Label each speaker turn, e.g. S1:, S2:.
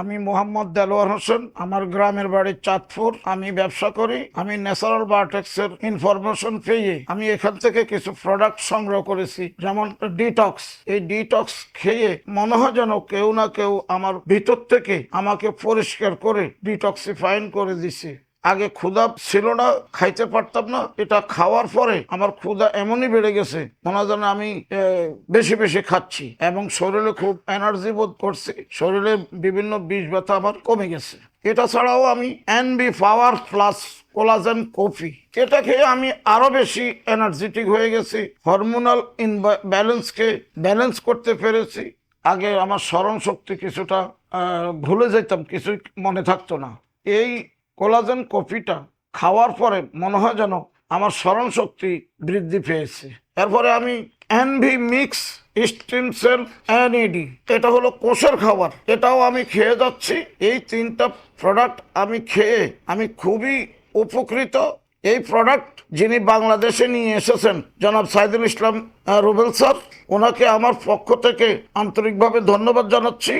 S1: আমি মোহাম্মদ দেলোয়ার হোসেন, আমার গ্রামের বাড়ি চাঁদপুর। আমি ব্যবসা করি। আমি ন্যাচারাল বায়োটেক্সের ইনফরমেশন পেয়ে আমি এখান থেকে কিছু প্রোডাক্ট সংগ্রহ করেছি, যেমন ডিটক্স। এই ডিটক্স খেয়ে মনে হয় যেন কেউ না কেউ আমার ভিতর থেকে আমাকে পরিষ্কার করে ডিটক্সিফাইন করে দিছে। আগে ক্ষুধা ছিল না, খাইতে পারতাম না। এটা খাওয়ার পরে আমার ক্ষুধা এমনই বেড়ে গেছে, মনে হয় যেন আমি বেশি বেশি খাচ্ছি এবং শরীরে খুব এনার্জি বোধ করছি। শরীরে বিভিন্ন বিষ ব্যথা আমার কমে গেছে। এটা ছাড়াও আমি NB power plus collagen coffee, এটা খেয়ে আমি আরো বেশি এনার্জেটিক হয়ে গেছি। হরমোনাল ইনব্যালেন্সকে ব্যালেন্স করতে পেরেছি। আগে আমার স্মরণ শক্তি কিছুটা ভুলে যেতাম, কিছুই মনে থাকতো না। এই কোলাজেন কফিটা খাওয়ার পরে মনে হয় যেন আমার স্মরণ শক্তি বৃদ্ধি পেয়েছে। এরপরে আমি এনভি মিক্স স্টিম সেল এনএডি, এটা হলো কোষের খাবার, এটাও আমি খেয়ে যাচ্ছি। এই তিনটা প্রোডাক্ট আমি খেয়ে আমি খুবই উপকৃত। এই প্রোডাক্ট যিনি বাংলাদেশে নিয়ে এসেছেন জনাব সাইদুল ইসলাম রুবেল স্যার, ওনাকে আমার পক্ষ থেকে আন্তরিকভাবে ধন্যবাদ জানাচ্ছি।